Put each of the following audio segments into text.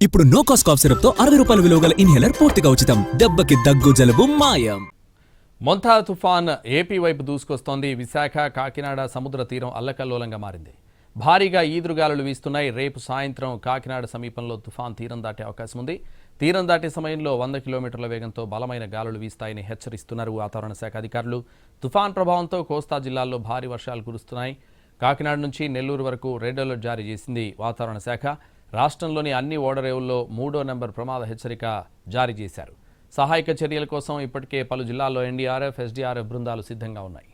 ఇప్పుడు no cost cough syrup తో 60 రూపాయల విలువ గల ఇన్హేలర్ పూర్తిగా ఉచితం. దెబ్బకి దగ్గు జలుబు మాయం. మొంతా తుఫాన్ ఏపీ వైపు దూసుకొస్తోంది. విశాఖ కాకినాడ సముద్ర తీరం అల్లకల్లోలంగా మారింది. భారీగా ఈదురుగాలులు వీస్తున్నాయి. రేపు సాయంత్రం కాకినాడ సమీపంలో తుఫాన్ తీరం దాటే అవకాశం ఉంది. తీరం దాటే సమయంలో 100 కిలోమీటర్ల వేగంతో బలమైన గాలులు వీస్తాయని హెచ్చరిస్తున్నారు వాతావరణ శాఖ అధికారులు. తుఫాన్ ప్రభావంతో కోస్తా జిల్లాల్లో భారీ వర్షాలు కురుస్తున్నాయి. కాకినాడ నుంచి నెల్లూరు వరకు రెడ్ అలర్ట్ జారీ చేసింది వాతావరణ శాఖ. రాష్ట్రంలోని అన్ని ఓడరేవుల్లో 3వ నెంబర్ ప్రమాద హెచ్చరిక జారీ చేశారు. సహాయక చర్యల కోసం ఇప్పటికే పలు జిల్లాల్లో ఎన్డీఆర్ఎఫ్, ఎస్డీఆర్ఎఫ్ బృందాలు సిద్ధంగా ఉన్నాయి.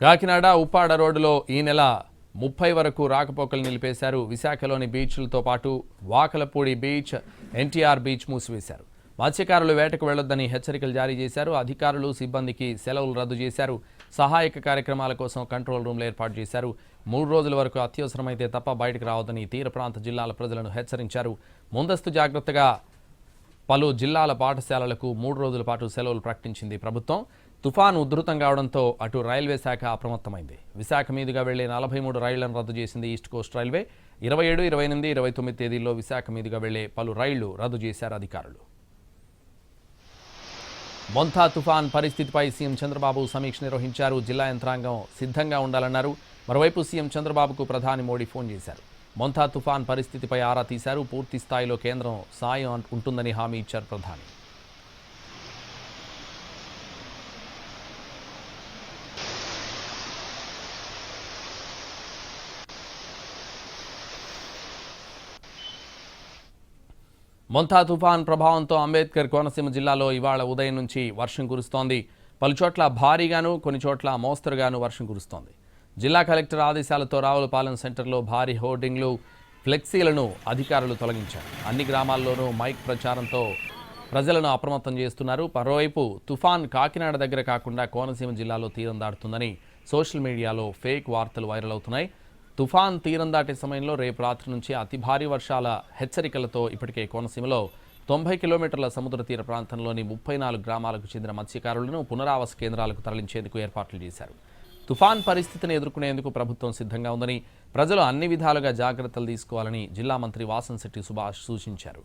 కాకినాడ ఉప్పాడ రోడ్డులో ఈ నెల 30 వరకు రాకపోకలు నిలిపేశారు. విశాఖలోని బీచ్లతో పాటు వాకలపూడి బీచ్, ఎన్టీఆర్ బీచ్ మూసివేశారు. మత్స్యకారులు వేటకు వెళ్లొద్దని హెచ్చరికలు జారీ చేశారు. అధికారులు, సిబ్బందికి సెలవులు రద్దు చేశారు. సహాయక కార్యక్రమాల కోసం కంట్రోల్ రూమ్లు ఏర్పాటు చేశారు. 3 రోజుల వరకు అత్యవసరమైతే తప్ప బయటకు రావద్దని తీర ప్రాంత జిల్లాల ప్రజలను హెచ్చరించారు. ముందస్తు జాగ్రత్తగా పలు జిల్లాల పాఠశాలలకు 3 రోజుల పాటు సెలవులు ప్రకటించింది ప్రభుత్వం. తుఫాను ఉధృతం కావడంతో అటు రైల్వే శాఖ అప్రమత్తమైంది. విశాఖ మీదుగా వెళ్లే 43 రైళ్లను రద్దు చేసింది ఈస్ట్ కోస్ట్ రైల్వే. 27, 28, 29 తేదీల్లో విశాఖ మీదుగా వెళ్లే పలు రైళ్లు రద్దు చేశారు అధికారులు. మొంతా తుఫాన్ పరిస్థితిపై సీఎం చంద్రబాబు సమీక్ష నిర్వహించారు. జిల్లా యంత్రాంగం సిద్ధంగా ఉండాలన్నారు. మరోవైపు సీఎం చంద్రబాబుకు ప్రధాని మోడీ ఫోన్ చేశారు. మొంతా తుఫాన్ పరిస్థితిపై ఆరా తీశారు. పూర్తి స్థాయిలో కేంద్రం సాయం ఉంటుందని హామీ ఇచ్చారు ప్రధాని. మొంతా తుఫాన్ ప్రభావంతో అంబేద్కర్ కోనసీమ జిల్లాలో ఇవాళ ఉదయం నుంచి వర్షం కురుస్తోంది. పలుచోట్ల భారీగాను, కొన్ని చోట్ల మోస్తరుగాను వర్షం కురుస్తోంది. జిల్లా కలెక్టర్ ఆదేశాలతో రావులపాలెం సెంటర్లో భారీ హోర్డింగ్లు, ఫ్లెక్సీలను అధికారులు తొలగించారు. అన్ని గ్రామాల్లోనూ మైక్ ప్రచారంతో ప్రజలను అప్రమత్తం చేస్తున్నారు. మరోవైపు తుఫాన్ కాకినాడ దగ్గర కాకుండా కోనసీమ జిల్లాలో తీరం దాటుతుందని సోషల్ మీడియాలో ఫేక్ వార్తలు వైరల్ అవుతున్నాయి. తుఫాన్ తీరం దాటే సమయంలో రేపు రాత్రి నుంచి అతి భారీ వర్షాల హెచ్చరికలతో ఇప్పటికే కోనసీమలో 90 కిలోమీటర్ల సముద్ర తీర ప్రాంతంలోని 34 గ్రామాలకు చెందిన మత్స్యకారులను పునరావాస కేంద్రాలకు తరలించేందుకు ఏర్పాట్లు చేశారు. తుఫాన్ పరిస్థితిని ఎదుర్కొనేందుకు ప్రభుత్వం సిద్ధంగా ఉందని, ప్రజలు అన్ని విధాలుగా జాగ్రత్తలు తీసుకోవాలని జిల్లా మంత్రి వాసంశెట్టి సుభాష్ సూచించారు.